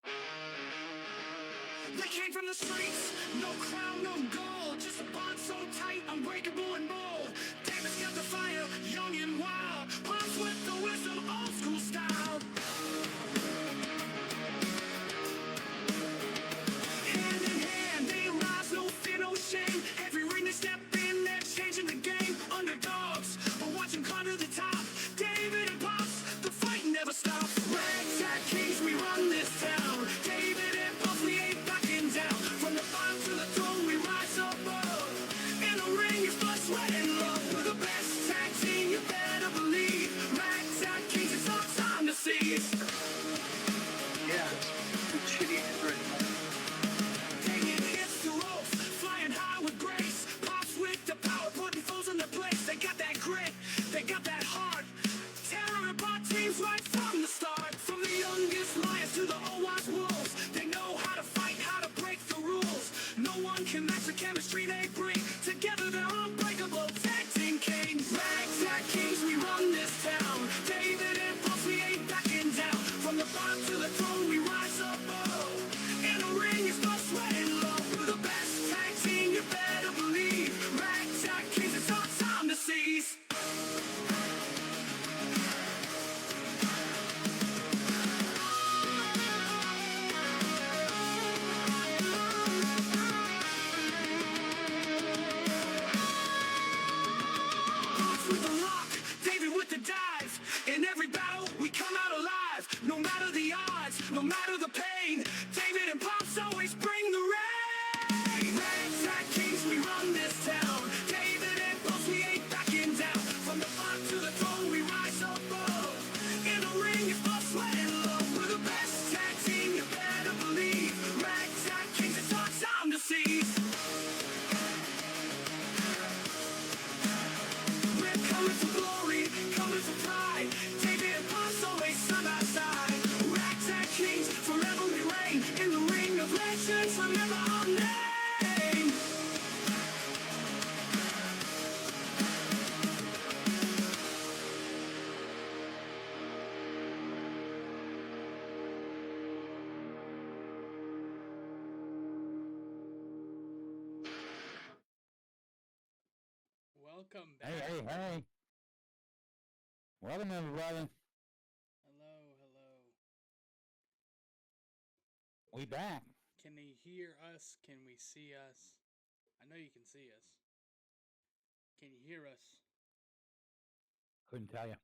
They came from the streets, no crown, no gold, just a bond so tight, unbreakable and bold. Davis kept the fire, young and wild, pops with the wisdom, old school style. Hand in hand, they rise, no fear, no shame. Every ring they step in, they're changing the game. Underdogs, but watch them climb to the top. David and Pops, the fight never stops. Ragtag kings, we run this town. David and Pops, we ain't backing down. From the bottom to the throne, we rise above. In the ring, it's blood, sweat, and love. We're the best tag team, you better believe. Ragtag kings, it's our time to seize. Yeah, it's shitty right now. Taking hits to ropes, flying high with grace. Pops with the power, putting fools in their place. They got that grit, they got that heart. Terror about teams right from the start. From the youngest lions to the old wise wolves, they know how to fight, how to break the rules. No one can match the chemistry they bring. Together they're unbreakable, tag team kings. Ragtag kings, we run this town. David and Pops, we ain't backing down. From the bottom to the throne, we rise above. In the ring, it's blood, sweat, and love. We're the best tag team, you better believe. Ragtag kings, it's our time to seize. Pops with the lock, David with the dive. In every battle, we come out alive. No matter the odds, no matter the pain. David and Pops always bring the rain. Ragtag kings, we run this town. David and Pops, we ain't backing down. From the bottom to the throne, we rise above. In the ring, it's blood, sweat, and love. We're the best tag team, you better believe. Ragtag kings, it's our time to seize. We're coming for glory, coming for pride. David and Pops always side by side. Ragtag kings, forever we reign. In the ring of legends, remember our name. Welcome back. Hey. Welcome, everybody. Hello, hello. We back. Can they hear us? Can we see us? I know you can see us. Can you hear us? Couldn't tell you.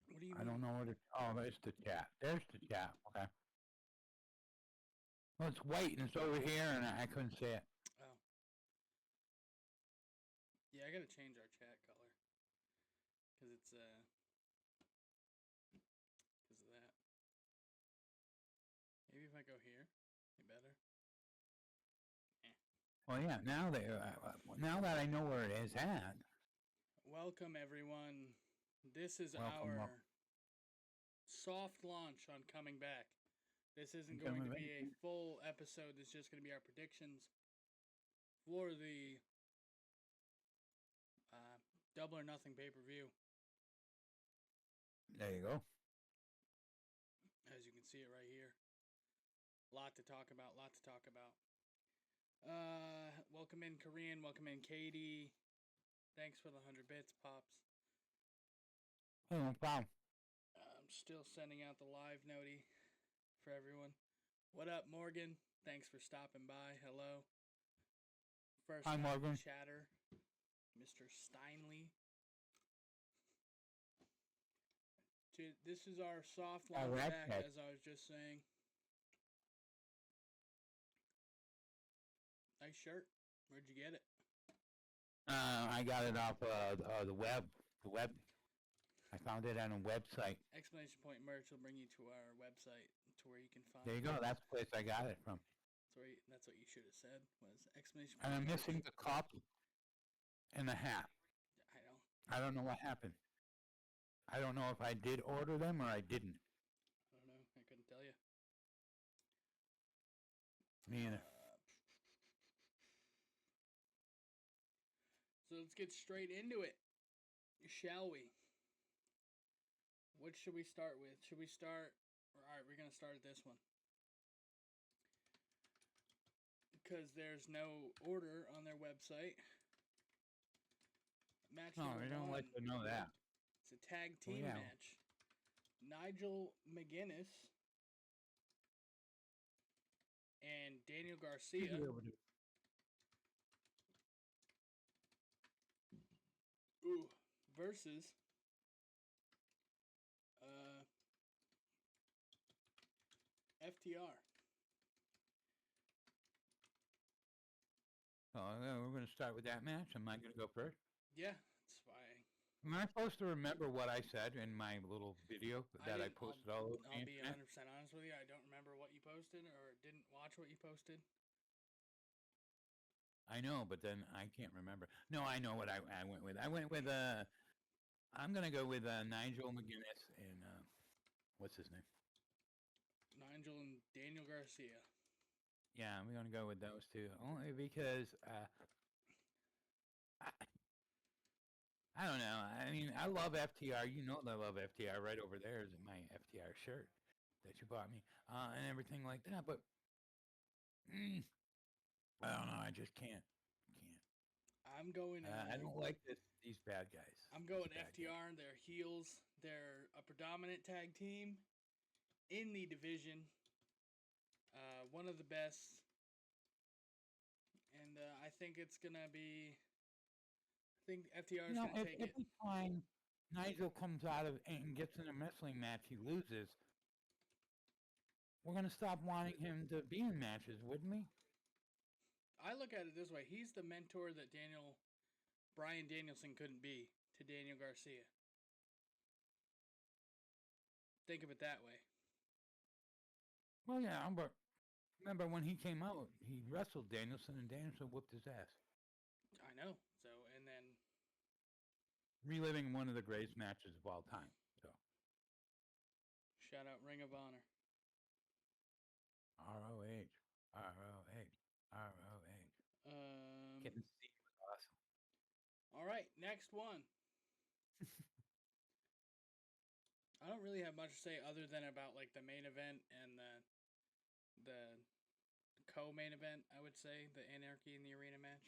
What do you mean? I don't know what it. Oh, there's the chat. There's the chat. Okay. Well, it's white and it's over here, and I couldn't see it. Oh. Yeah, I gotta change our chat color. Because it's, because of that. Maybe if I go here, be better. Well, yeah. Now that I know where it is at. Welcome, everyone. This is Welcome, our soft launch on coming back. This isn't Coming going to back. be a full episode. This is just going to be our predictions for the Double or Nothing pay-per-view. There you go. As you can see it right here. Lot to talk about. Welcome in Korean. Welcome in Katie. Thanks for the 100 bits, Pops. Oh, no problem. I'm still sending out the live noti for everyone. What up, Morgan? Thanks for stopping by. Hello. First Hi, time Morgan. chatter, Mr. Steinley. This is our soft launch back, as I was just saying. Nice shirt. Where'd you get it? I got it off the web. The web. I found it on a website. Exclamation point merch will bring you to our website, to where you can find. There you go. That's the place I got it from. That's what you should have said. Was exclamation point. And I'm merch. missing the cup and the hat. I don't know what happened. I don't know if I did order them or I didn't. I don't know. I couldn't tell you. Me either. So let's get straight into it, shall we? What should we start with? Should we start All right, we're gonna start at this one because there's no order on their website. Match No, number I don't one. like to know that. It's a tag team yeah. match. Nigel McGuinness and Daniel Garcia versus FTR. Oh, yeah, we're going to start with that match. Am I going to go first? Yeah, it's fine. Am I supposed to remember what I said in my little video that I posted all over the I'll be internet? 100% honest with you. I don't remember what you posted or didn't watch what you posted. I know, but then I can't remember. No, I know what I went with. I went with I'm gonna go with Nigel McGuinness and what's his name? Nigel and Daniel Garcia. Yeah, I'm gonna go with those two only because I don't know. I mean, I love FTR. You know, I love FTR. Right over there is my FTR shirt that you bought me and everything like that. But I don't know. I just can't. I'm going. I don't like these bad guys. I'm going FTR. They're heels. They're a predominant tag team in the division. One of the best. And I think it's gonna be. I think FTR is gonna take it. Every time Nigel comes out of and gets in a wrestling match, he loses. We're gonna stop wanting him to be in matches, wouldn't we? I look at it this way: he's the mentor that Bryan Danielson couldn't be to Daniel Garcia. Think of it that way. Well, yeah, but remember when he came out, he wrestled Danielson, and Danielson whooped his ass. I know. So, and then reliving one of the greatest matches of all time. So, shout out Ring of Honor. ROH, ROH, ROH. Getting seen was awesome. All right, next one. I don't really have much to say other than about like the main event and the co-main event. I would say the Anarchy in the Arena match.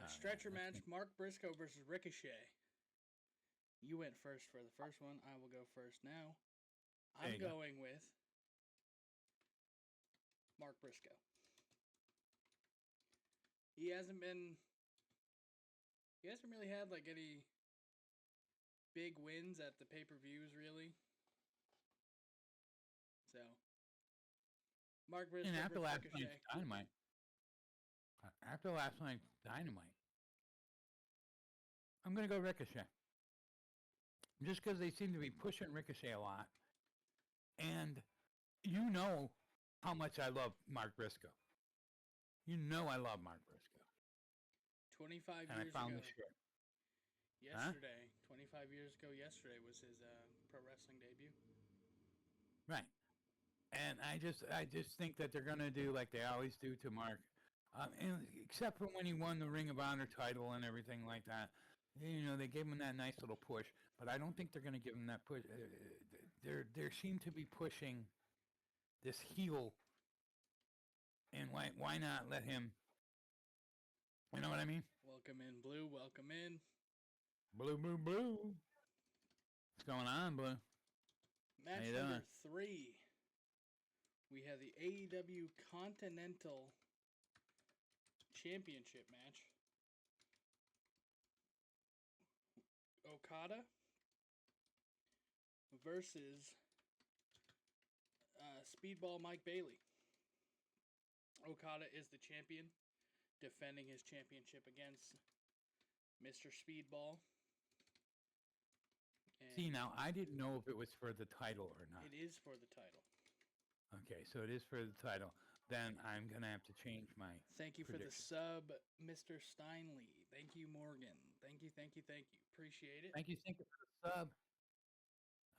Stretcher match: Mark Briscoe versus Ricochet. You went first for the first one. I will go first now. I'm going with Mark Briscoe. He hasn't really had like any big wins at the pay-per-views really. So Mark Briscoe and after last Ricochet. night's Dynamite. After last night's Dynamite, I'm gonna go Ricochet. Just because they seem to be pushing Ricochet a lot, and you know how much I love Mark Briscoe. You know I love Mark Briscoe. 25 and years I found ago. the shirt. Yesterday, 25 years ago yesterday was his pro wrestling debut. Right. And I just think that they're going to do like they always do to Mark. And except for when he won the Ring of Honor title and everything like that. You know, they gave him that nice little push, but I don't think they're going to give him that push. They seem to be pushing this heel, and why not let him? You know what I mean? Welcome in, Blue. Welcome in. Blue, blue, blue. What's going on, Blue? Match number 3. We have the AEW Continental Championship match. Okada versus Speedball Mike Bailey. Okada is the champion, defending his championship against Mr. Speedball. See, now, I didn't know if it was for the title or not. It is for the title. Okay, so it is for the title. Then I'm going to have to change my Thank you prediction. for the sub, Mr. Steinley. Thank you, Morgan. Thank you. Appreciate it. Thank you for the sub.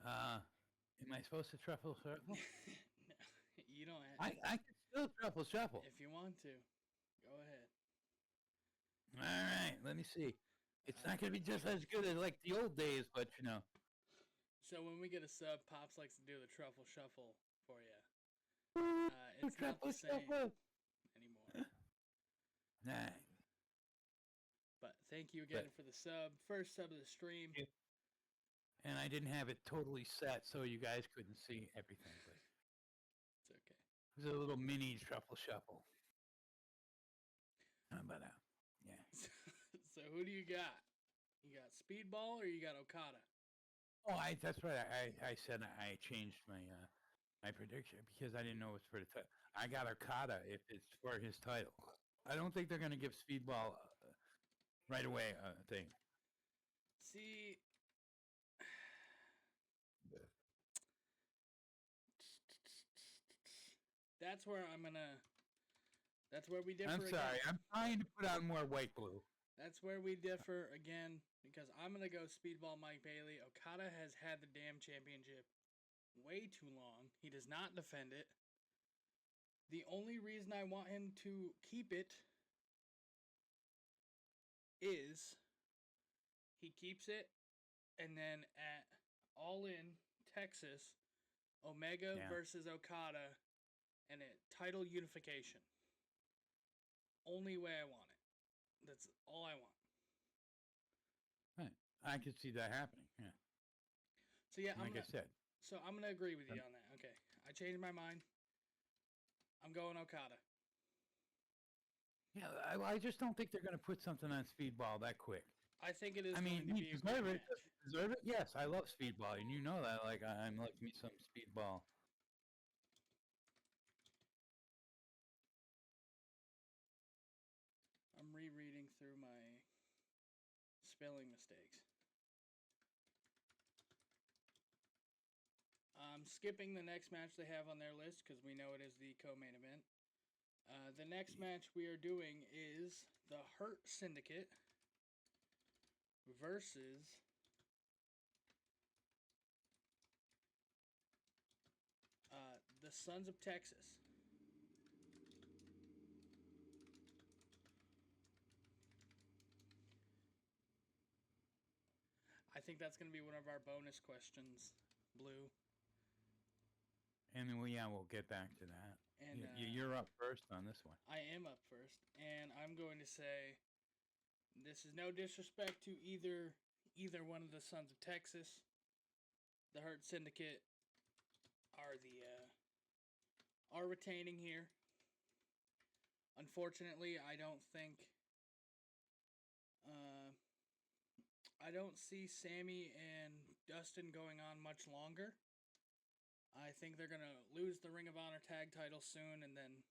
Am I supposed to truffle shuffle? No, you don't have to. I can still truffle shuffle. If you want to, go ahead. All right, let me see. It's not going to be just as good as like the old days, but you know. So when we get a sub, Pops likes to do the truffle shuffle for you. Woo, It's not the triple same shuffle. anymore. Nah. But thank you again But- for the sub. First sub of the stream. Yeah. And I didn't have it totally set so you guys couldn't see everything, but It's okay. it was a little mini truffle shuffle. How about that? Yeah. So who do you got? You got Speedball or you got Okada? Oh, that's right. I said I changed my prediction because I didn't know it was for the title. I got Okada if it's for his title. I don't think they're going to give Speedball right away a thing. See, that's where I'm gonna. That's where we differ. I'm sorry. Again. I'm trying to put on more white glue. That's where we differ again because I'm gonna go Speedball Mike Bailey. Okada has had the damn championship way too long. He does not defend it. The only reason I want him to keep it is he keeps it, and then at All In Texas, Omega Yeah. versus Okada, and a title unification. Only way I want it. That's all I want. Right. I could see that happening. Yeah. So yeah, Like I said. So I'm gonna agree with you on that. Okay, I changed my mind. I'm going Okada. Yeah, I just don't think they're going to put something on Speedball that quick. I think it is. I mean, going to he be a deserve great it. match. Deserve it? Yes, I love Speedball, and you know that. Like, I'm like me some Speedball. I'm rereading through my spelling mistakes. I'm skipping the next match they have on their list because we know it is the co-main event. The next match we are doing is the Hurt Syndicate versus the Sons of Texas. I think that's going to be one of our bonus questions, Blue. And then, we'll get back to that. And You're up first on this one. I am up first, and I'm going to say this is no disrespect to either one of the Sons of Texas. The Hurt Syndicate are retaining here. Unfortunately, I don't see Sammy and Dustin going on much longer. I think they're going to lose the Ring of Honor tag title soon, and then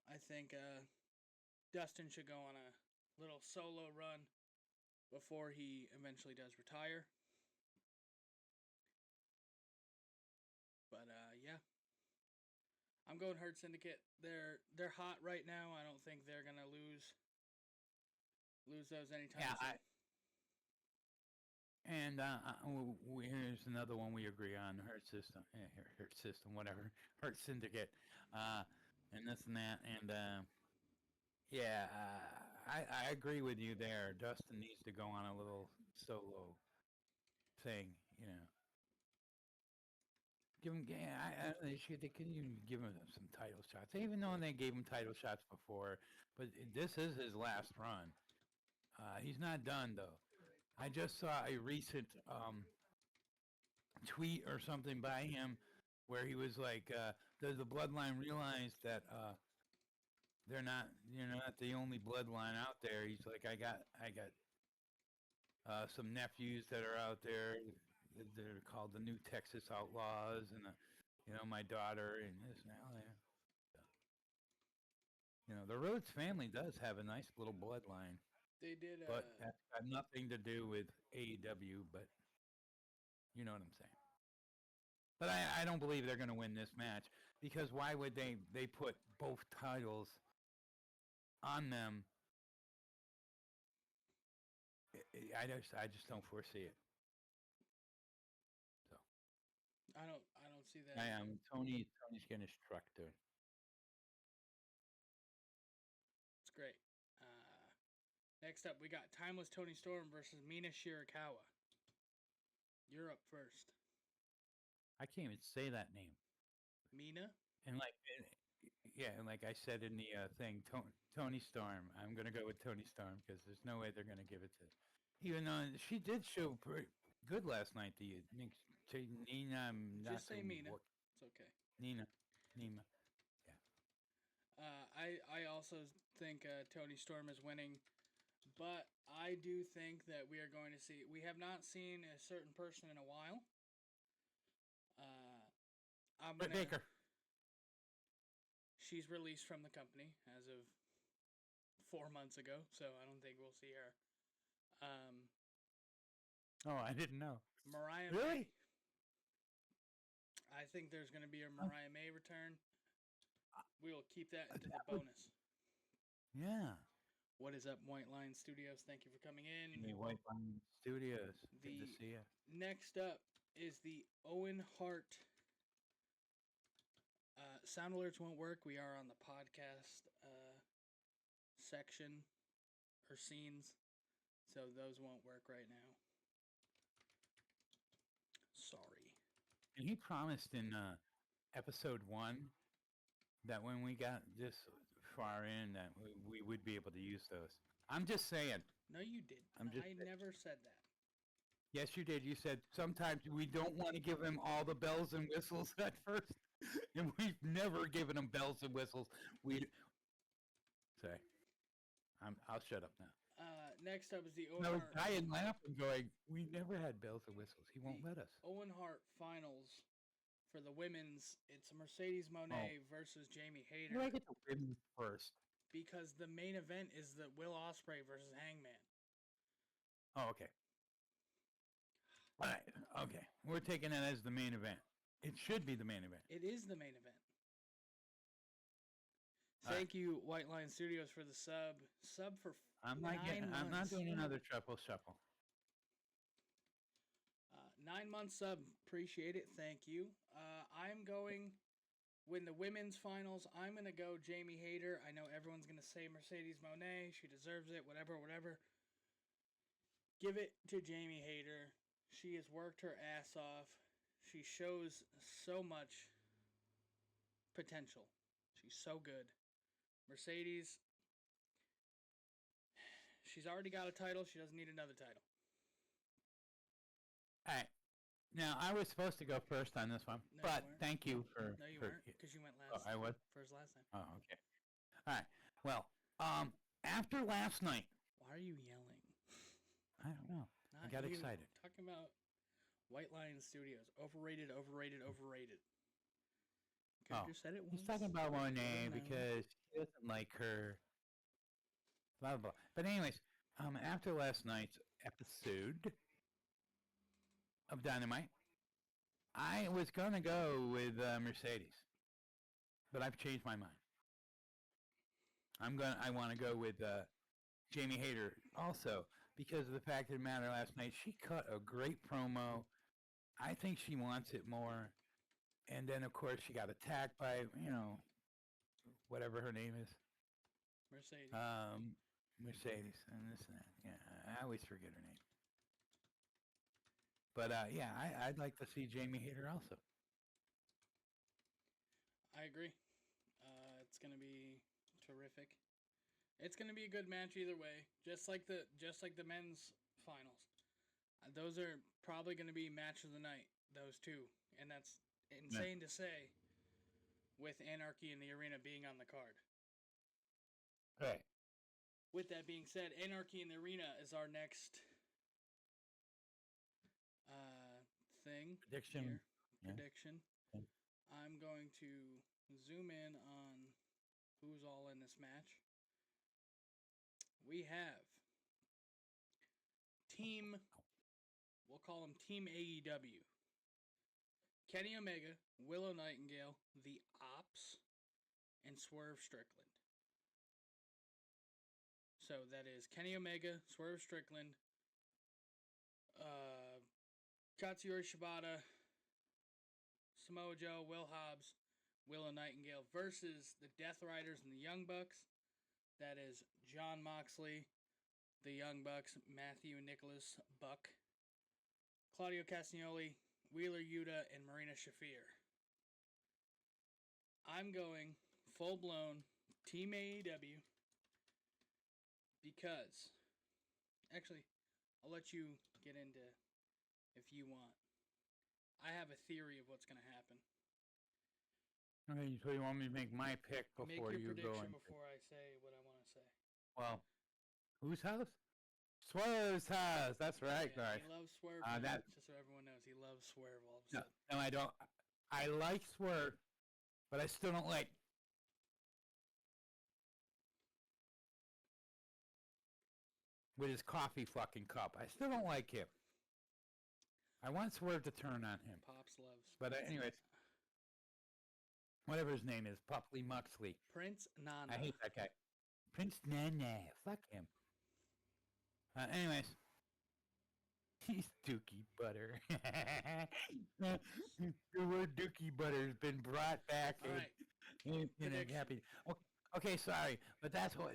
I think Dustin should go on a little solo run before he eventually does retire. But yeah, I'm going Hurt Syndicate. They're hot right now. I don't think they're gonna lose those anytime soon. And here's another one we agree on: Hurt System, Hurt System, whatever, Hurt Syndicate, and this and that, and yeah, I agree with you there. Dustin needs to go on a little solo thing, you know. Give him, yeah, they could even give him some title shots, even though they gave him title shots before. But this is his last run. He's not done though. I just saw a recent tweet or something by him where he was like, "Does the bloodline realize that you're not the only bloodline out there?" He's like, "I got some nephews that are out there. They're called the New Texas Outlaws, and my daughter and this now." The Rhodes family does have a nice little bloodline. They did. But that's got nothing to do with AEW, but you know what I'm saying. But I don't believe they're going to win this match because why would they put both titles on them? I just don't foresee it. So I don't see that. I am Tony's getting struck there. It's great. Next up, we got Timeless Tony Storm versus Mina Shirakawa. You're up first. I can't even say that name. Mina? And yeah, and like I said in the thing, Tony Storm. I'm gonna go with Tony Storm because there's no way they're gonna give it to. Even though she did show pretty good last night to you, to Nina. Just say Mina. It's okay. Nina, Nima. I also think Tony Storm is winning, but I do think that we are going to see. We have not seen a certain person in a while. Britt Baker. She's released from the company as of 4 months ago, so I don't think we'll see her. Oh, I didn't know. Mariah Really? May. I think there's going to be a Mariah May return. We will keep that into the bonus. Yeah. What is up, White Line Studios? Thank you for coming in. Hey, White Line Studios. Good to see you. Next up is the Owen Hart. Sound alerts won't work. We are on the podcast section or scenes, so those won't work right now. Sorry. And he promised in episode 1 that when we got this far in, that we would be able to use those. I'm just saying. No, you didn't. I never said that. Yes, you did. You said sometimes we don't want to give him all the bells and whistles at first, and we've never given him bells and whistles. Sorry. I'll shut up now. Next up is the Owen No, Hart. I am laughing, going, we never had bells and whistles. He won't let us. Owen Hart finals for the women's. It's Mercedes Moné versus Jamie Hayter. I get the women first. Because the main event is the Will Ospreay versus Hangman. Oh, okay. All right. Okay. We're taking that as the main event. It should be the main event. It is the main event. Thank you, White Line Studios, for the sub. Sub for I'm not doing another triple shuffle. 9 months sub. Appreciate it. Thank you. I'm going, when the women's finals, I'm going to go Jamie Hayter. I know everyone's going to say Mercedes Moné. She deserves it. Whatever. Give it to Jamie Hayter. She has worked her ass off. She shows so much potential. She's so good. Mercedes, she's already got a title. She doesn't need another title. All right. Now, I was supposed to go first on this one, No, but you weren't. thank you for... No, you weren't, because you went last. Oh, I was? First last time. Oh, okay. All right. Well, after last night... Why are you yelling? I don't know. I got excited. Talking about White Lion Studios. Overrated. You said it once. He's talking about Monet because he doesn't like her. Blah, blah, blah. But anyways, after last night's episode of Dynamite, I was going to go with Mercedes. But I've changed my mind. I want to go with Jamie Hayter also because of the fact of the matter last night. She cut a great promo. I think she wants it more. And then, of course, she got attacked by, whatever her name is. Mercedes. Mercedes and this and that. Yeah, I always forget her name. But, yeah, I'd like to see Jamie Hayter also. I agree. It's going to be terrific. It's going to be a good match either way. Just like the men's finals. Those are probably going to be match of the night, those two. And that's insane to say with Anarchy in the Arena being on the card. Right. With that being said, Anarchy in the Arena is our next thing. Prediction. Here. Prediction. Yeah. I'm going to zoom in on who's all in this match. We have we'll call them Team AEW. Kenny Omega, Willow Nightingale, The Ops, and Swerve Strickland. So that is Kenny Omega, Swerve Strickland, Katsuyori Shibata, Samoa Joe, Will Hobbs, Willow Nightingale versus the Death Riders and the Young Bucks. That is John Moxley, the Young Bucks, Matthew and Nicholas Buck, Claudio Castagnoli, Wheeler Yuta, and Marina Shafir. I'm going full-blown Team AEW because, actually, I'll let you get into if you want. I have a theory of what's going to happen. Okay, so you want me to make my pick before Make your you go prediction in? before I say what I want to say. Well, whose house? Swerve's house. That's right, Yeah, guys. he loves Swerve. That Just so everyone knows, he loves Swerve all of a no, sudden. no, I don't. I like Swerve, but I still don't like. With his coffee fucking cup, I still don't like him. I want Swerve to turn on him, Pops loves. but anyways, whatever his name is, Pupley Muxley. Prince Nana. I hate that guy. Prince Nana. Fuck him. Anyways. He's Dookie Butter. The word Dookie Butter has been brought back. All right. And I'm happy. Okay, sorry. But that's what...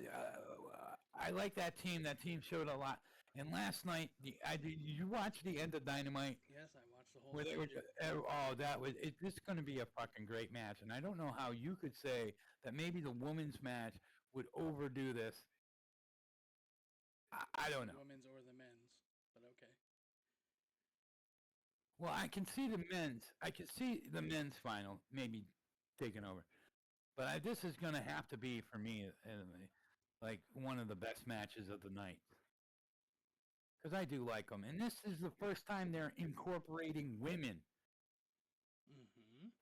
I like that team. That team showed a lot. And last night, did you watch the end of Dynamite? Yes, I watched the whole Where they were thing. that was it's going to be a fucking great match, and I don't know how you could say that maybe the women's match would overdo this. I don't know. Women's or the men's, but okay. Well, I can see the men's. I can see the men's final maybe taking over, but this is going to have to be for me like one of the best matches of the night. Because I do like them. And this is the first time they're incorporating women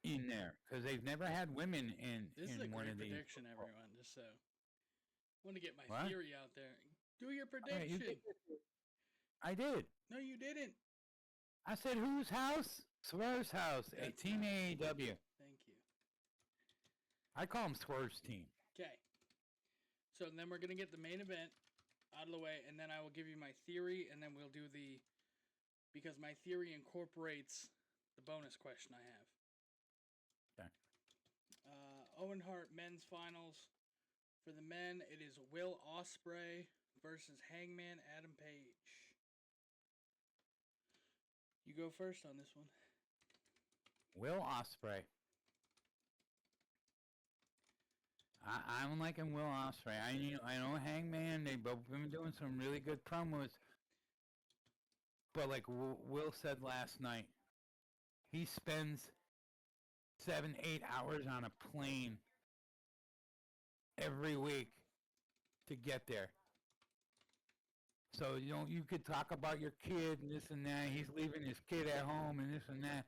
in there. Because they've never had women in This is a one great of these. prediction, everyone. Just so. I want to get my What? theory out there. Do your All right, prediction. I did. No, you didn't. I said whose house? Swerve's house at That's Team not- AEW. Thank you. I call him Swerve's team. Okay. So then we're going to get the main event out of the way, and then I will give you my theory, and then we'll do because my theory incorporates the bonus question I have. Okay. Owen Hart men's finals. For the men, it is Will Ospreay versus Hangman Adam Page. You go first on this one. Will Ospreay. I'm liking Will Ospreay. I know Hangman. They've both been doing some really good promos. But like Will said last night, he spends 7-8 hours on a plane every week to get there. So you could talk about your kid and this and that. He's leaving his kid at home and this and that.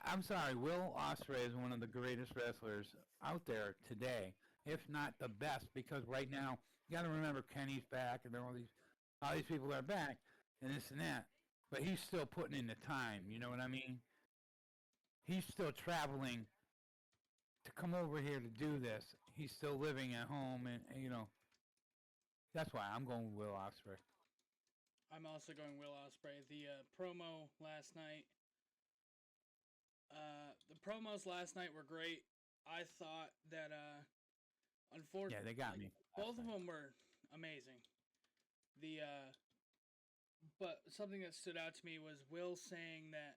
I'm sorry, Will Ospreay is one of the greatest wrestlers out there today, if not the best, because right now, you got to remember Kenny's back and all these people are back and this and that, but he's still putting in the time, you know what I mean? He's still traveling to come over here to do this. He's still living at home and that's why I'm going with Will Ospreay. I'm also going Will Ospreay. The promo last night. The promos last night were great. I thought that, unfortunately, Yeah, they got me. both of them were amazing. But something that stood out to me was Will saying that,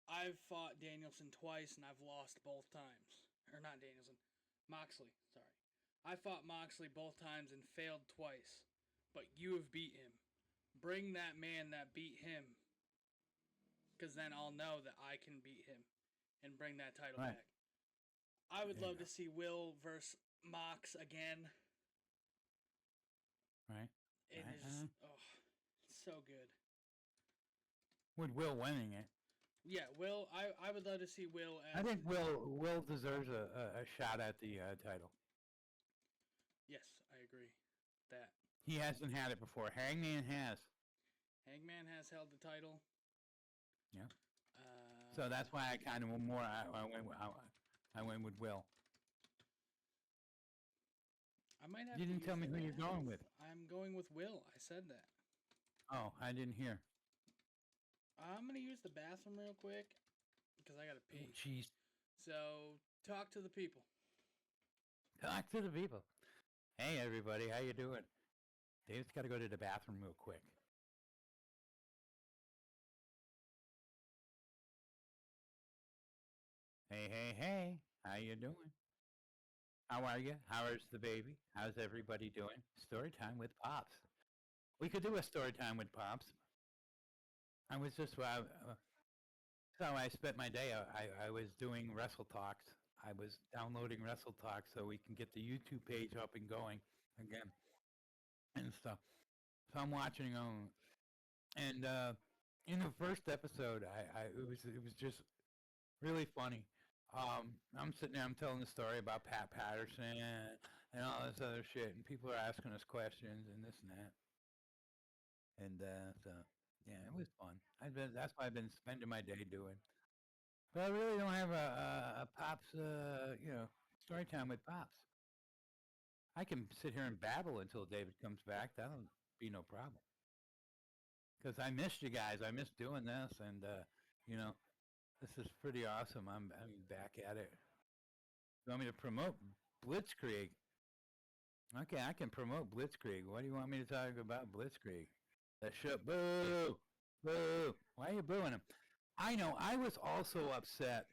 I've fought Danielson twice and I've lost both times. Or not Danielson, Moxley, sorry. I fought Moxley both times and failed twice, but you have beat him. Bring that man that beat him, because then I'll know that I can beat him and bring that title back. I would love to see Will versus Mox again. Right. It is so good. With Will winning it. Yeah, Will. I would love to see Will. I think Will deserves a shot at the title. Yes, I agree. That He hasn't had it before. Hangman has. Hangman has held the title. Yeah. So that's why I kind of more. I went with Will. I might have. You to didn't use tell me the who you're going with. I'm going with Will. I said that. Oh, I didn't hear. I'm gonna use the bathroom real quick because I gotta pee. Jeez. So talk to the people. Talk to the people. Hey, everybody, how you doing? Dave's got to go to the bathroom real quick. Hey. How you doing? How are you? How is the baby? How's everybody doing? Story time with Pops. We could do a story time with Pops. I was just so I spent my day. I was doing Wrestle Talks. I was downloading Wrestle Talks so we can get the YouTube page up and going again and stuff. So I'm watching them, and in the first episode, it was just really funny. I'm sitting there, I'm telling the story about Pat Patterson and all this other shit, and people are asking us questions and this and that. And so, yeah, it was fun. That's what I've been spending my day doing. But I really don't have a Pops, story time with Pops. I can sit here and babble until David comes back. That'll be no problem. Because I missed you guys. I missed doing this, and you know, this is pretty awesome. I'm back at it. You want me to promote Blitzkrieg? Okay, I can promote Blitzkrieg. What do you want me to talk about Blitzkrieg? That shit. Boo! Boo! Why are you booing him? I know. I was also upset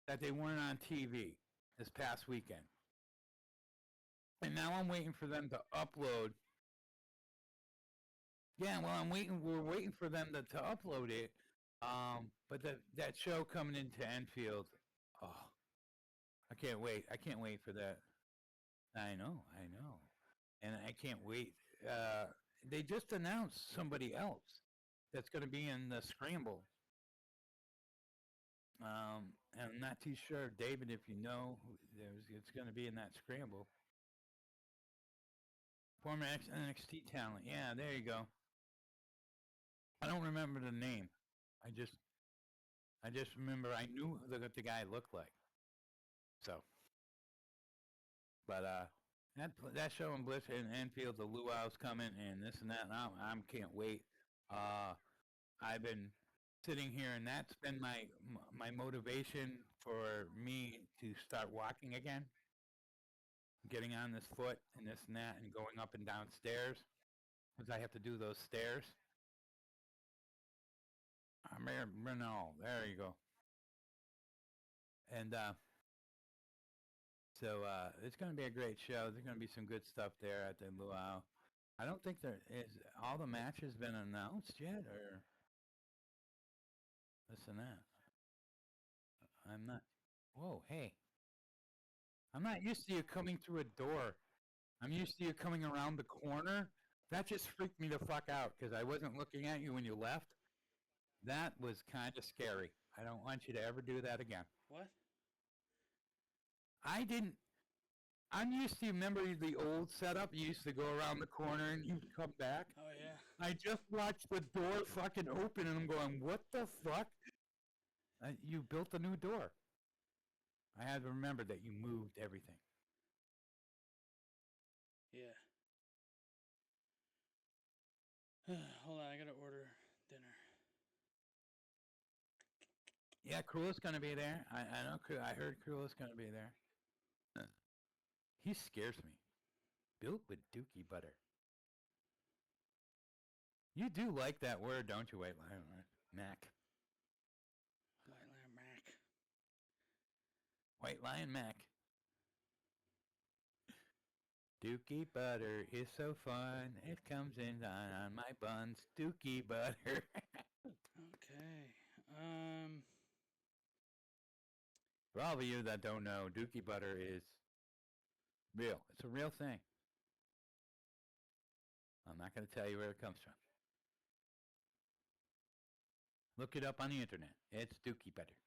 that they weren't on TV this past weekend. And now I'm waiting for them to upload. Yeah, well, we're waiting for them to upload it. But that show coming into Enfield, oh, I can't wait. I can't wait for that. I know. And I can't wait. They just announced somebody else that's going to be in the Scramble. And I'm not too sure, David, if you know, it's going to be in that Scramble. Former NXT talent. Yeah, there you go. I don't remember the name. I just remember I knew what the guy looked like. So, but that show in Bliss and Enfield, the luau's coming and this and that. And I can't wait. I've been sitting here, and that's been my motivation for me to start walking again, getting on this foot and this and that, and going up and down stairs because I have to do those stairs. No, there you go. And so it's going to be a great show. There's going to be some good stuff there at the luau. I don't think there is all the matches been announced yet, or this and that. I'm not. Whoa, hey! I'm not used to you coming through a door. I'm used to you coming around the corner. That just freaked me the fuck out because I wasn't looking at you when you left. That was kind of scary. I don't want you to ever do that again. What? I didn't. I'm used to, remember the old setup? You used to go around the corner and you'd come back. Oh, yeah. I just watched the door fucking open and I'm going, what the fuck? You built a new door. I had to remember that you moved everything. Yeah. Hold on, I gotta order dinner. Yeah, Cruel's gonna be there. I know. I heard Cruel's gonna be there. He scares me. Built with dookie butter. You do like that word, don't you, White Lion Mac? White Lion Mac. White Lion Mac. Dookie butter is so fun. It comes in on my buns. Dookie butter. Okay. For all of you that don't know, Dookie butter is real. It's a real thing. I'm not going to tell you where it comes from. Look it up on the internet. It's Dookie butter.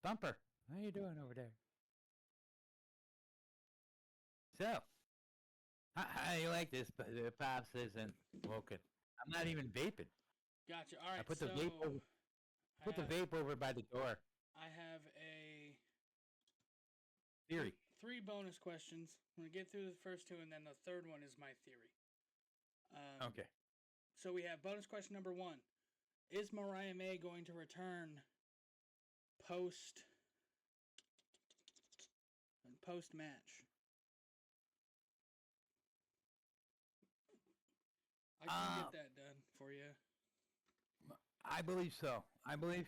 Thumper, how you doing over there? So, how do you like this? The Pops isn't woken. I'm not even vaping. Gotcha. All right. I put the vape over. Put the vape over by the door. I have a Theory. 3 bonus questions. I'm gonna get through the first 2, and then the third one is my theory. Okay. So we have bonus question number 1: Is Mariah May going to return post match? I can get that done for you. I believe so. I believe.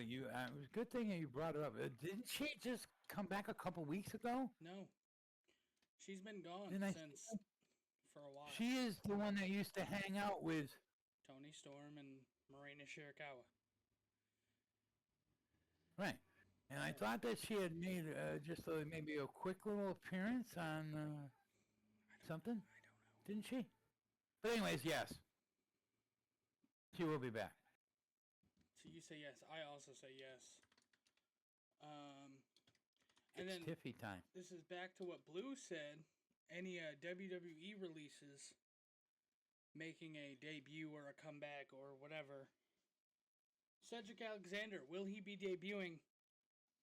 You. It was a good thing that you brought it up. Didn't she just come back a couple weeks ago? No, she's been gone Didn't I? since for a while. She is the one that used to hang out with. Tony Storm and Marina Shirakawa. Right. And I thought that she had made just maybe a quick little appearance on something, didn't she? But anyways, yes, she will be back. So you say yes. I also say yes. And It's then Tiffy time. this is back to what Blue said. Any WWE releases making a debut or a comeback or whatever. Cedric Alexander, will he be debuting?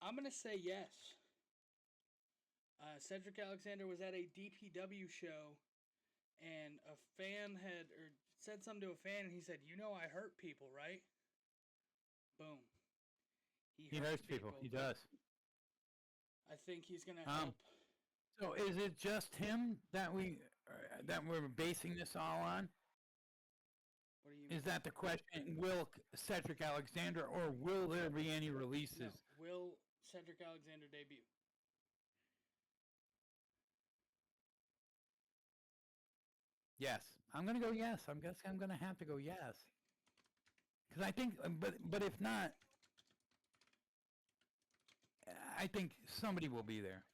I'm going to say yes. Cedric Alexander was at a DPW show, and a fan had or said something to a fan, and he said, "You know, I hurt people, right?" Boom. He hurts people. He does. I think he's going to help. So is it just him that we're basing this all on? What do you mean? Is that the question? Will Cedric Alexander, or will there be any releases? No. Will Cedric Alexander debut? Yes, I'm gonna go yes. I'm guessing I'm gonna have to go yes. Because I think, but if not, I think somebody will be there.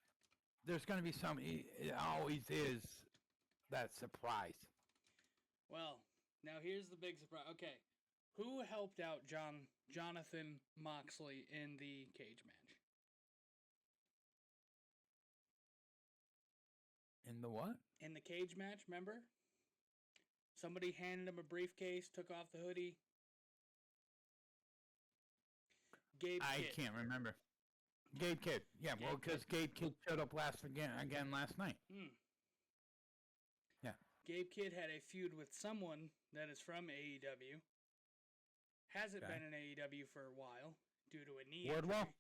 There's gonna be somebody. It always is that surprise. Well, now here's the big surprise. Okay, who helped out Jonathan Moxley in the cage match? In the what? In the cage match, remember? Somebody handed him a briefcase, took off the hoodie. Gabe I Kidd. can't remember. Gabe Kidd. Yeah, well, because Gabe Kidd showed up again last night. Yeah. Gabe Kidd had a feud with someone that is from AEW. Hasn't been in AEW for a while due to a knee Wardlow? injury.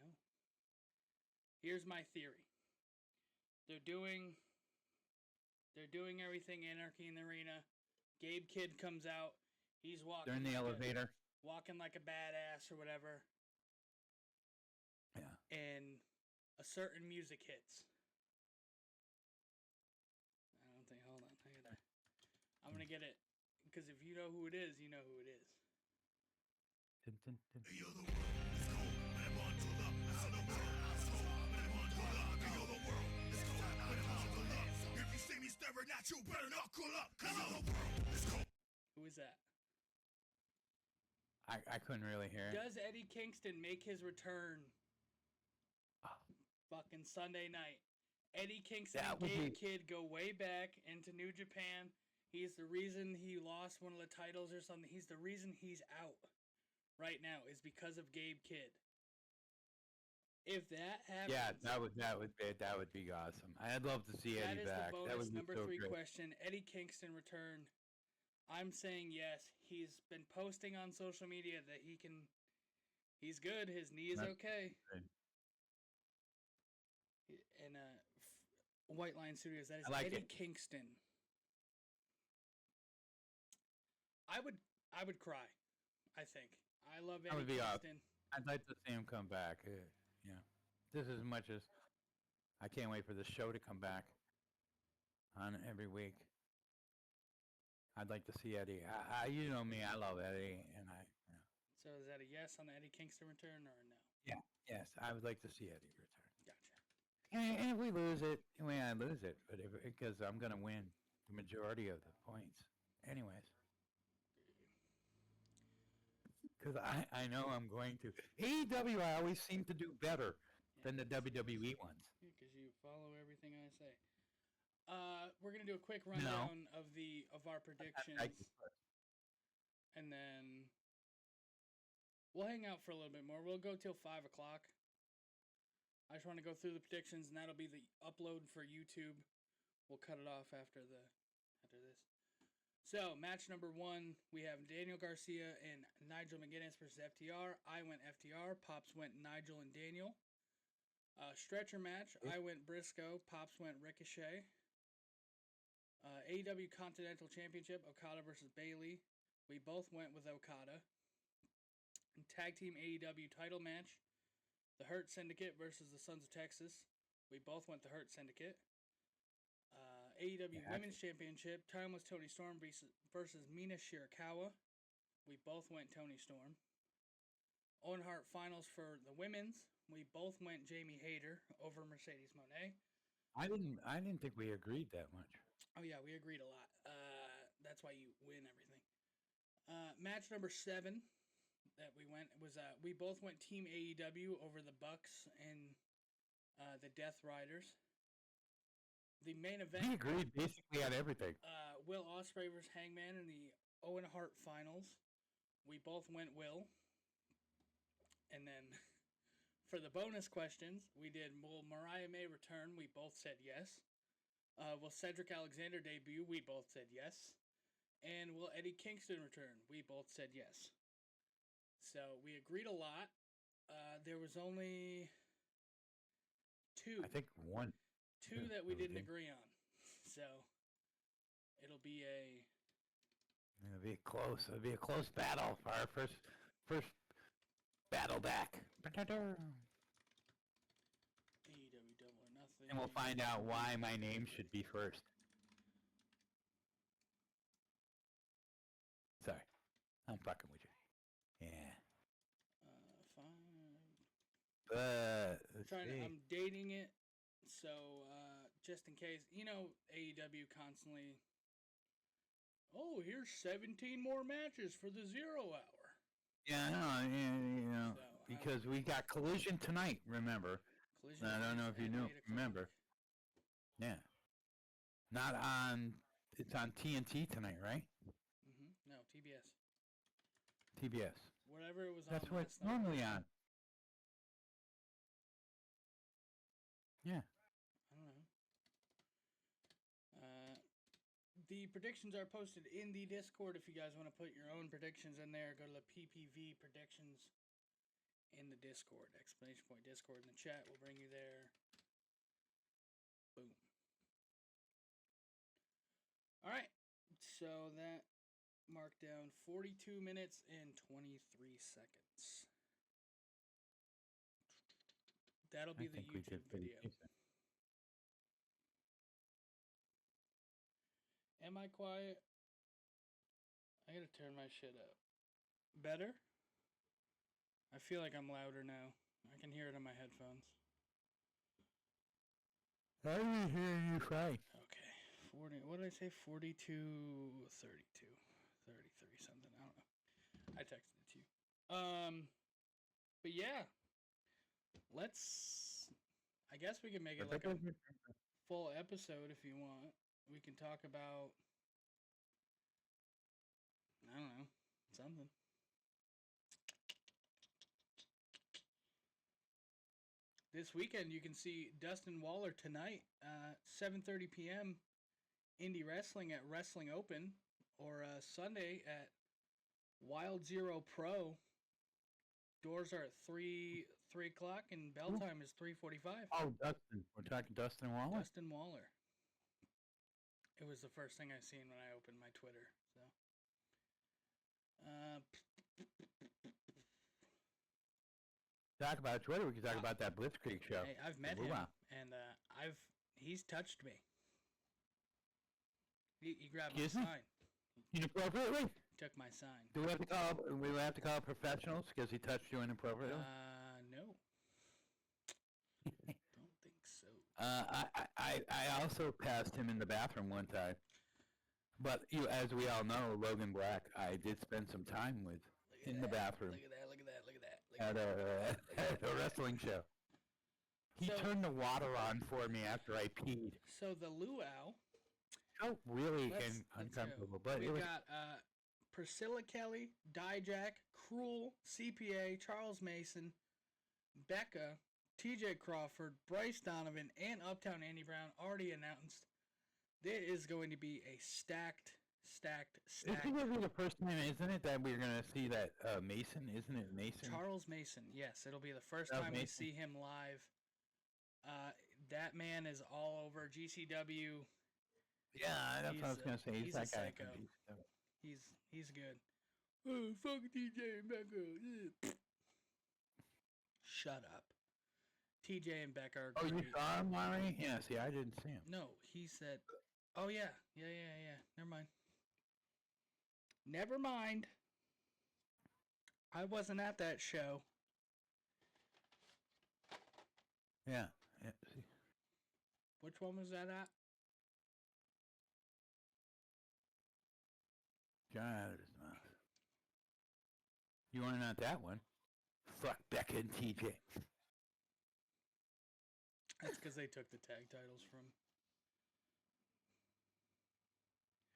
No. Here's my theory. They're doing everything Anarchy in the Arena. Gabe Kidd comes out. He's walking. They're in the elevator. Walking like a badass or whatever. Yeah. And a certain music hits. I don't think. Hold on. I'm gonna get it because if you know who it is, you know who it is. Who is that? I couldn't really hear it. Does Eddie Kingston make his return? Fucking Sunday night. Eddie Kingston and Gabe Kidd go way back into New Japan. He's the reason he lost one of the titles or something. He's the reason he's out right now is because of Gabe Kidd. If that happens, yeah, that would be awesome. I'd love to see Eddie back. That is the bonus that would number be so 3 great. question. Eddie Kingston return. I'm saying yes. He's been posting on social media that he's good. His knee is okay. Good. And White Line Studios, that is Eddie Kingston. I would cry. I think I love Eddie Kingston. I'd like to see him come back. This is as much as I can't wait for the show to come back on every week. I'd like to see Eddie. You know me, I love Eddie, and So is that a yes on the Eddie Kingston return or a no? Yeah, yes, I would like to see Eddie return. Gotcha. And if we lose it, I lose it, but because I'm gonna win the majority of the points, anyways. Because I know I'm going to. AEW, I always seem to do better than the WWE ones. Because you follow everything I say. We're gonna do a quick rundown of our predictions, and then we'll hang out for a little bit more. We'll go till 5 o'clock. I just want to go through the predictions, and that'll be the upload for YouTube. We'll cut it off after this. So, match number 1, we have Daniel Garcia and Nigel McGuinness versus FTR. I went FTR. Pops went Nigel and Daniel. Stretcher match, I went Briscoe. Pops went Ricochet. AEW Continental Championship, Okada versus Bayley. We both went with Okada. Tag Team AEW title match, the Hurt Syndicate versus the Sons of Texas. We both went the Hurt Syndicate. AEW Women's Championship, Timeless Tony Storm versus Mina Shirakawa. We both went Tony Storm. Owen Hart Finals for the women's. We both went Jamie Hayter over Mercedes Moné. I didn't think we agreed that much. Oh yeah, we agreed a lot. That's why you win everything. Match number 7 that we went was we both went Team AEW over the Bucks and the Death Riders. The main event. We agreed basically on everything. Will Ospreay versus Hangman in the Owen Hart Finals. We both went Will. And then for the bonus questions, we did will Mariah May return? We both said yes. Will Cedric Alexander debut? We both said yes. And will Eddie Kingston return? We both said yes. So we agreed a lot. There was only 2. I think 1. 2 that we didn't agree on. So it'll be a close. It'll be a close battle for our first battle back. AEW Double or Nothing. And we'll find out why my name should be first. Sorry. I'm fucking with you. Yeah. Fine. I'm dating it, so just in case, AEW constantly. Oh, here's 17 more matches for the 0 hour. Yeah, I know. So, because we got Collision tonight. Remember? Collision. I don't know if you knew. Remember? Yeah. Not on. It's on TNT tonight, right? No, TBS. TBS. Whatever it was on. That's what it's normally on. Yeah. I don't know. The predictions are posted in the Discord. If you guys want to put your own predictions in there, go to the PPV predictions in the Discord. Exclamation point Discord in the chat. We'll bring you there. Boom. All right. So that marked down 42 minutes and 23 seconds. That'll be the YouTube video. Am I quiet? I gotta turn my shit up. Better? I feel like I'm louder now. I can hear it on my headphones. I can hear you fine. Okay. 40. What did I say? 42, 32, 33 something. I don't know. I texted it to you. But yeah. I guess we can make it like a full episode if you want. We can talk about, I don't know, something. This weekend you can see Dustin Waller tonight, 7:30 p.m. Indie Wrestling at Wrestling Open, or Sunday at Wild Zero Pro. Doors are at 3 o'clock and bell time is 3:45. Oh, Dustin. We're talking Dustin Waller? Dustin Waller. It was the first thing I seen when I opened my Twitter. So, talk about Twitter. We can talk about that Blitzkrieg show. Hey, I've met him, and he's touched me. He grabbed my sign. Inappropriately? Took my sign. Do we have to call professionals because he touched you inappropriately? No. Don't think so. I also passed him in the bathroom one time. But as we all know, Logan Black, I did spend some time with in the bathroom. Look at that. At a wrestling show. He turned the water on for me after I peed. So the luau. Oh, really uncomfortable. But we got Priscilla Kelly, Dijak, Cruel, CPA, Charles Mason, Becca, TJ Crawford, Bryce Donovan, and Uptown Andy Brown already announced. There is going to be a stacked. This is going to be the first time, isn't it, that we're going to see that Mason? Isn't it Mason? Charles Mason, yes. It'll be the first time we see him live. That man is all over GCW. Yeah, that's what I was going to say. He's that guy. He's good. Oh, fuck TJ and Becca. Ugh. Shut up. TJ and Becca are Oh, great. you saw him, Mari? Yeah, see, I didn't see him. No, he said, oh, yeah. Yeah. Never mind. Never mind. I wasn't at that show. Yeah. See. Which one was that at? Got out of his mouth. You weren't at that one. Fuck Becca and TJ. That's because they took the tag titles from.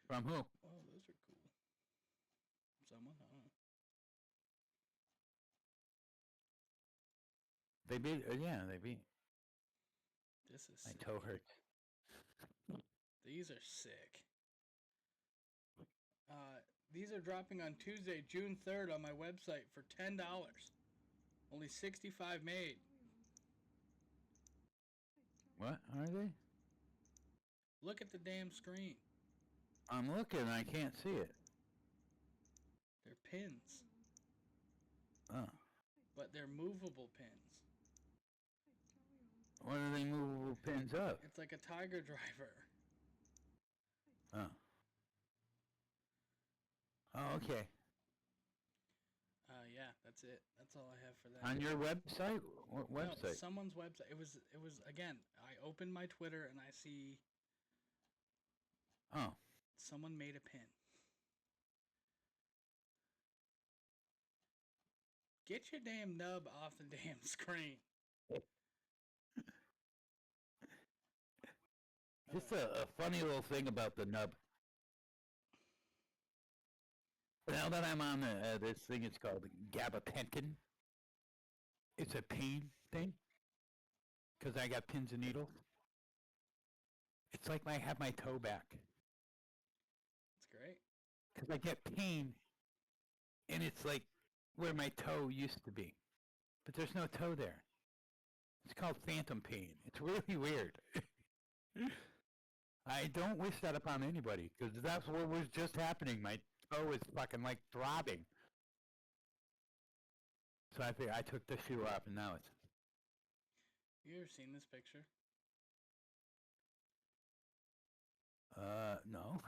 From who? Oh, those are cool. Someone, I don't know. They beat. Yeah, they beat. This is My sick. toe hurts. These are sick. These are dropping on Tuesday, June 3rd on my website for $10. Only 65 made. What are they? Look at the damn screen. I'm looking. I can't see it. They're pins. Oh. But they're movable pins. What are they movable pins of? It's like a tiger driver. Oh. Oh, okay. Yeah, that's it. That's all I have for that. On your website? What No, website? someone's website. It was again, I opened my Twitter and I see Oh. someone made a pin. Get your damn nub off the damn screen. Just a funny little thing about the nub. Now that I'm on this thing, it's called gabapentin. It's a pain thing. Because I got pins and needles. It's like I have my toe back. That's great. Because I get pain. And it's like where my toe used to be. But there's no toe there. It's called phantom pain. It's really weird. I don't wish that upon anybody. Because that's what was just happening. My toe is fucking like throbbing. So I figured I took the shoe off and now it's... You ever seen this picture? No.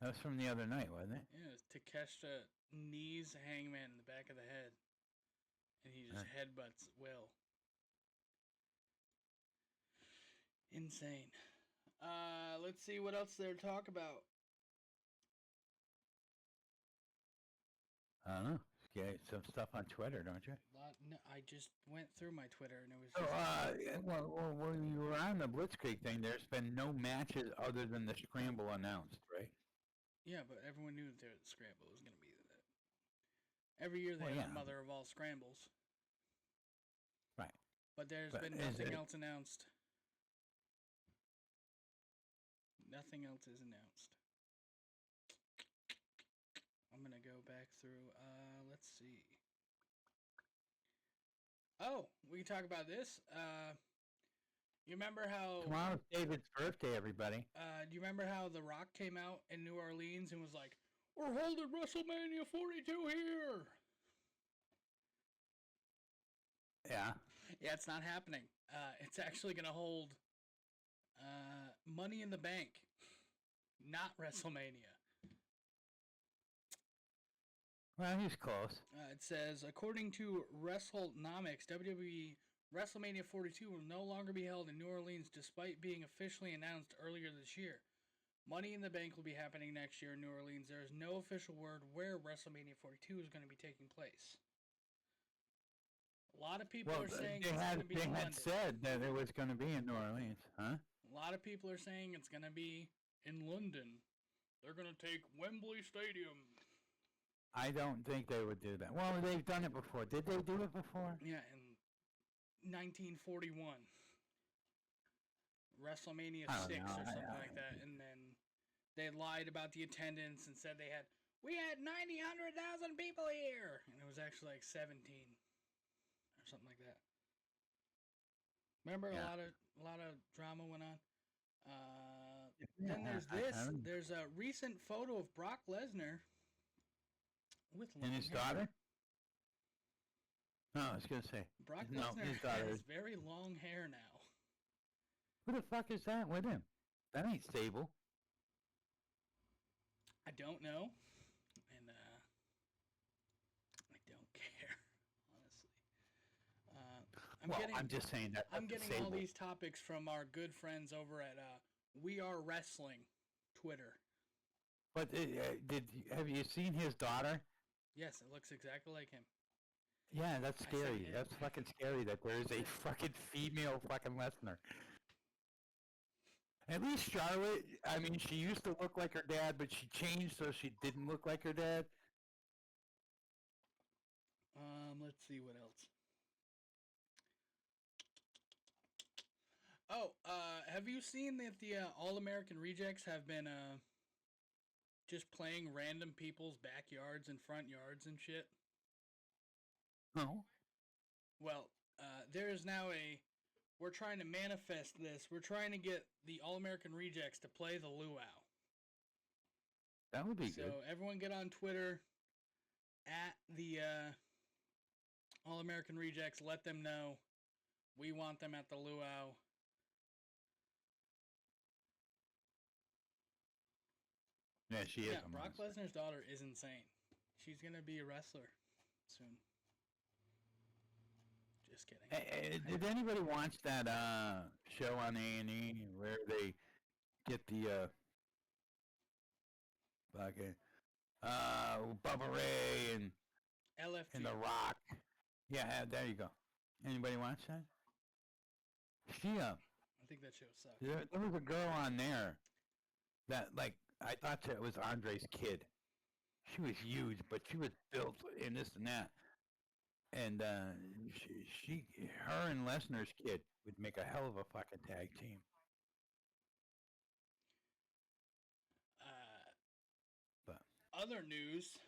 That was from the other night, wasn't it? Yeah, it's Takeshita knees Hangman in the back of the head. And he just headbutts Will. Insane. Let's see what else there to talk about. I don't know. You get some stuff on Twitter, don't you? No, I just went through my Twitter and it was So, just... when you were on the Blitzkrieg thing, there's been no matches other than the Scramble announced, right? Yeah, but everyone knew that the Scramble was going to be that. Every year they have Mother of All Scrambles. Right. But there's been nothing else announced. Nothing else is announced. I'm going to go back through. Let's see. Oh, we can talk about this. You remember how... Tomorrow's David's birthday, everybody. Do you remember how The Rock came out in New Orleans and was like, "We're holding WrestleMania 42 here"? Yeah. Yeah, it's not happening. It's actually going to hold Money in the Bank, not WrestleMania. Well, he's close. It says, according to WrestleNomics, WWE WrestleMania 42 will no longer be held in New Orleans despite being officially announced earlier this year. Money in the Bank will be happening next year in New Orleans. There is no official word where WrestleMania 42 is going to be taking place. A lot of people are saying it's going to be in London. They had said that it was going to be in New Orleans, huh? A lot of people are saying it's going to be in London. They're going to take Wembley Stadium. I don't think they would do that. Well, they've done it before. Did they do it before? Yeah, in 1941. WrestleMania 6 or something like that. And then they lied about the attendance and said we had 100,000 people here. And it was actually like 17 or something like that. Remember, a lot of drama went on. then there's I this. don't- There's a recent photo of Brock Lesnar with long And his hair. daughter? No, I was gonna say. Brock No, Lesnar his daughter. has very long hair now. Who the fuck is that with him? That ain't stable. I don't know, and I don't care, honestly. I'm just saying that. I'm that's getting all stable. these topics from our good friends over at We Are Wrestling Twitter. But have you seen his daughter? Yes, it looks exactly like him. Yeah, that's I said scary. it. That's fucking scary that there is a fucking female fucking Lesnar. At least Charlotte, I mean, she used to look like her dad, but she changed so she didn't look like her dad. Let's see what else. Oh, have you seen that the All American Rejects have been just playing random people's backyards and front yards and shit? No. Well, there is now we're trying to manifest this. We're trying to get the All American Rejects to play the luau. That would be So good. everyone get on Twitter at the All American Rejects. Let them know we want them at the luau. Yeah, she is. Yeah, a Brock monster. Lesnar's daughter is insane. She's gonna be a wrestler soon. Just kidding. Did anybody watch that show on A&E where they get the fucking Bubba Ray and LFG. The Rock? Yeah, there you go. Anybody watch that? She I think that show sucks. there was a girl on there that like I thought that was Andre's kid. She was huge, but she was built and this and that. And her and Lesnar's kid would make a hell of a fucking tag team. But Other news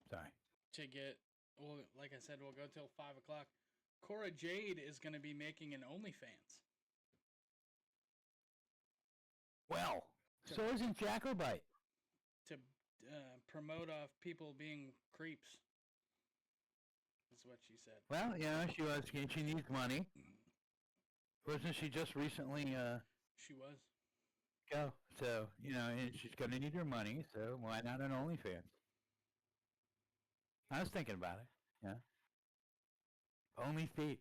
sorry. to get, well, like I said, we'll go till 5 o'clock. Cora Jade is going to be making an OnlyFans. Well, so isn't Jacobite. To promote off people being creeps. That's what she said. Well, yeah, she needs money. Wasn't she just recently She was. go? So, and she's going to need her money, so why not an OnlyFans? I was thinking about it, yeah. Only feet.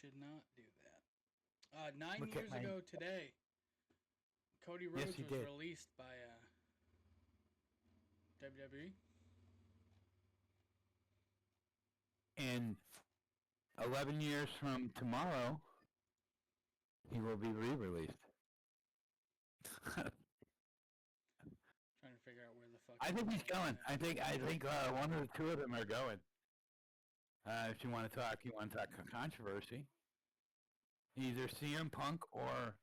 Should not do that. 9 Look at years my- ago today, Cody Rhodes he was did. released by WWE. And 11 years from tomorrow, he will be re-released. Trying to figure out where the fuck. I think he's going. I think one or two of them are going. If you want to talk controversy. Either CM Punk or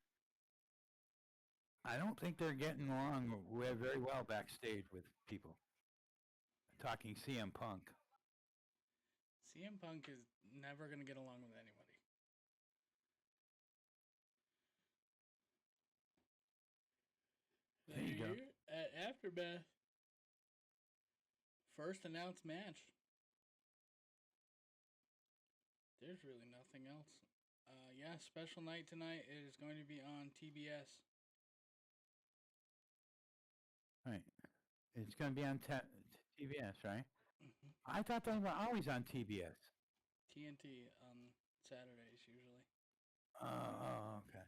I don't think they're getting along very well backstage with people. Talking CM Punk. CM Punk is never going to get along with anybody. There you go. At Aftermath, first announced match. There's really nothing else. Yeah, special night tonight. It is going to be on TBS. Right. It's going to be on TBS, right? Mm-hmm. I thought they were always on TBS. TNT on Saturdays usually. Oh, okay.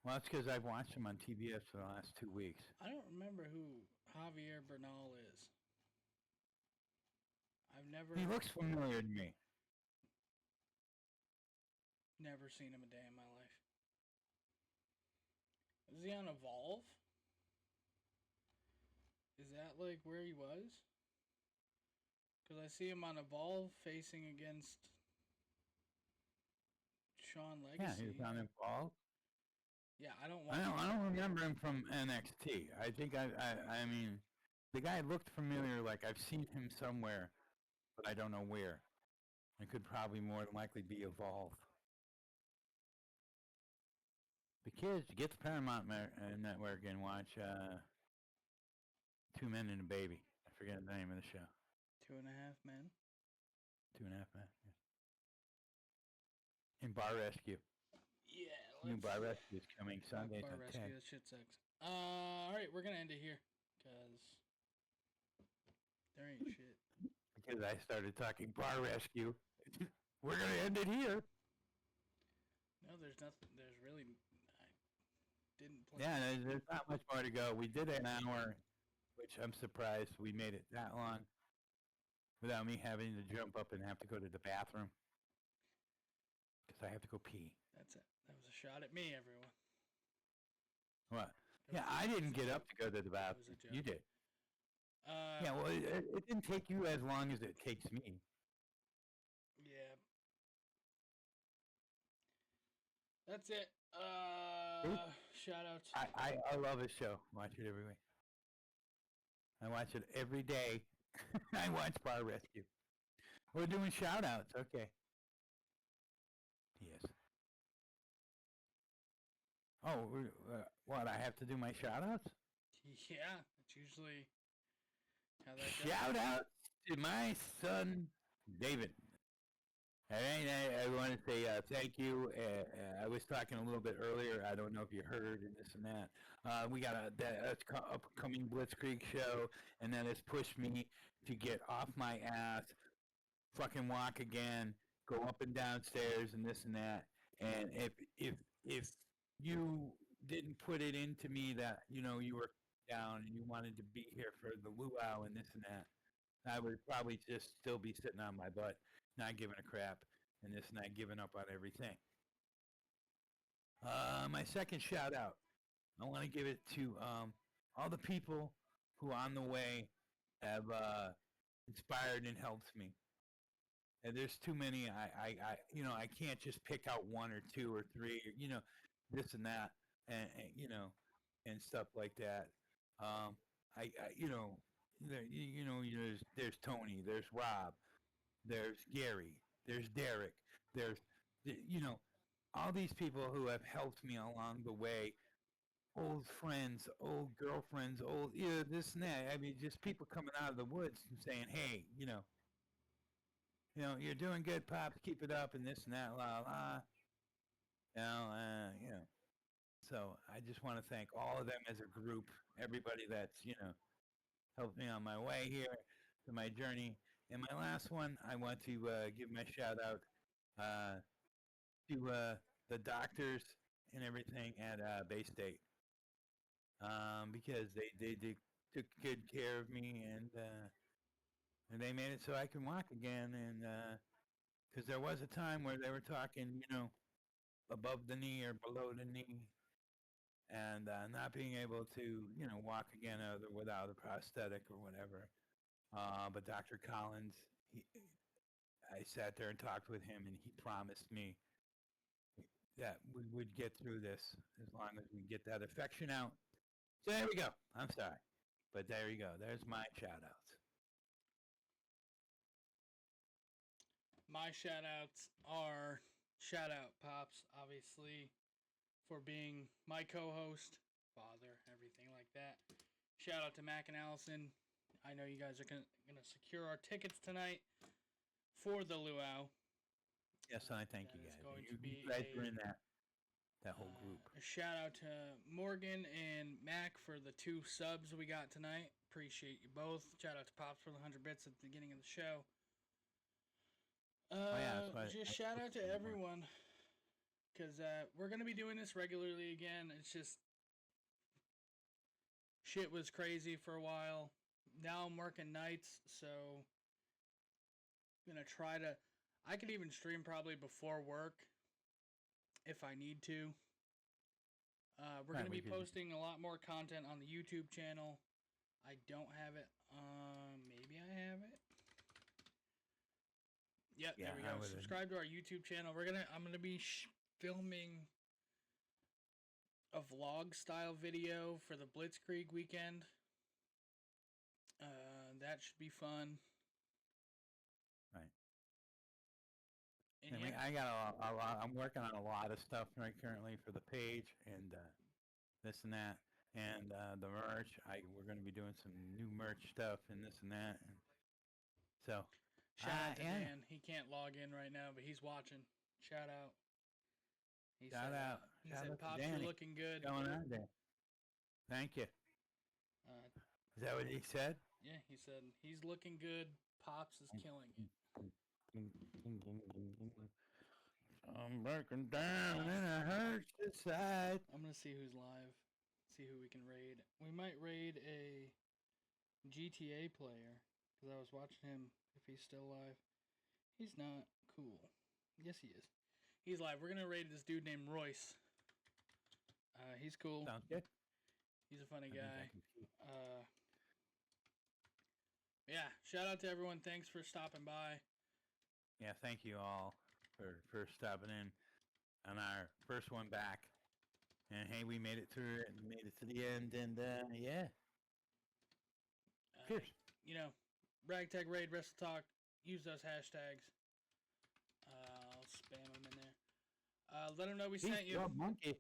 Well, that's because I've watched him on TBS for the last 2 weeks. I don't remember who Javier Bernal is. I've never He looks familiar to me. never seen him a day in my life. Is he on Evolve? Is that like where he was? Because I see him on Evolve facing against Shawn Legacy. Yeah, he was on Evolve. Yeah, I don't I want. don't remember him from NXT. I think I mean, the guy looked familiar. Like I've seen him somewhere, but I don't know where. It could probably more than likely be Evolve. the kids get the Paramount Network and watch Two Men and a Baby. I forget the name of the show. 2.5 Men. 2.5 Men. Yeah. And Bar Rescue. Yeah. New Bar Rescue is coming Sundays Bar at Rescue. 10. That shit sucks. All right, we're gonna end it here because there ain't shit. Because I started talking Bar Rescue. We're going to end it here. No, there's nothing. There's really. I didn't play. Yeah, there's not much more to go. We did an hour, which I'm surprised we made it that long without me having to jump up and have to go to the bathroom. Because I have to go pee. That's it. That was a shot at me, everyone. What? That Yeah, was a- I didn't that get was up to go to the a bathroom. joke. You did. Uh, Yeah, well, it didn't take you as long as it takes me. yeah. That's it. Shout outs. I love his show. Watch it every week. I watch it every day. I watch Bar Rescue. We're doing shout outs. Okay. Yes. Oh, what? I have to do my shout outs? Yeah, it's usually how that goes. Shout out to my son, David. All right, I want to say thank you. I was talking a little bit earlier. I don't know if you heard and this and that. We got a upcoming Blitzkrieg show, and that has pushed me to get off my ass, fucking walk again, go up and down stairs and this and that. And if you didn't put it into me that you were down and you wanted to be here for the luau and this and that, I would probably just still be sitting on my butt, not giving a crap, and this not giving up on everything. My second shout out, I want to give it to all the people who on the way have inspired and helped me. And there's too many. I can't just pick out one or two or three, this and that, and and stuff like that. There's Tony, there's Rob, there's Gary, there's Derek, there's, all these people who have helped me along the way. Old friends, old girlfriends, old this and that. I mean, just people coming out of the woods and saying, "Hey, you're doing good, pops. Keep it up," and this and that, la la. So I just want to thank all of them as a group. Everybody that's helped me on my way here to my journey. And my last one, I want to give my shout out to the doctors and everything at Bay State because they took good care of me and they made it so I can walk again. And because there was a time where they were talking, above the knee or below the knee, and not being able to, walk again without a prosthetic or whatever. But Dr. Collins, I sat there and talked with him, and he promised me that we would get through this as long as we get that infection out. So there we go. I'm sorry. But there you go. There's my shout-outs. My shout outs are shout out Pops, obviously, for being my co host, father, everything like that. Shout out to Mac and Allison. I know you guys are going to secure our tickets tonight for the luau. Yes, I thank That you is guys. going to You be guys a- were in that whole group. A shout out to Morgan and Mac for the 2 subs we got tonight. Appreciate you both. Shout out to Pops for the 100 bits at the beginning of the show. Just shout out to everyone because we're going to be doing this regularly again. It's just shit was crazy for a while. Now I'm working nights, so I'm going to try to... I could even stream probably before work if I need to. We're going to be posting a lot more content on the YouTube channel. I don't have it. Maybe I have it. Yep, Yeah, there we go. Subscribe to our YouTube channel. I'm gonna be filming a vlog style video for the Blitzkrieg weekend. That should be fun. Right. I mean, I got a lot. I'm working on a lot of stuff right currently for the page and this and that, and the merch. We're going to be doing some new merch stuff and this and that. And so, shout out to and Dan. He can't log in right now, but he's watching. Shout out. He shout said, out. He Shout said, out to "Pops, Danny. you're looking good." What's going on there? Thank you. Uh, Is that what he said? yeah, he said he's looking good. Pops is killing it. I'm breaking down and it hurts inside. I'm gonna see who's live. See who we can raid. We might raid a GTA player because I was watching him. If he's still live, he's not. Cool. Yes, he is. He's live. We're gonna raid this dude named Royce. He's cool. Sounds good. He's a funny I think guy. I can see. Yeah. Shout out to everyone. Thanks for stopping by. Yeah, thank you all for stopping in on our first one back. And hey, we made it through it and made it to the end. And yeah, cheers. You know, Ragtag Raid, Wrestle Talk. Use those hashtags. I'll spam them in there. Let them know we Peace, sent you. Rob Monkey.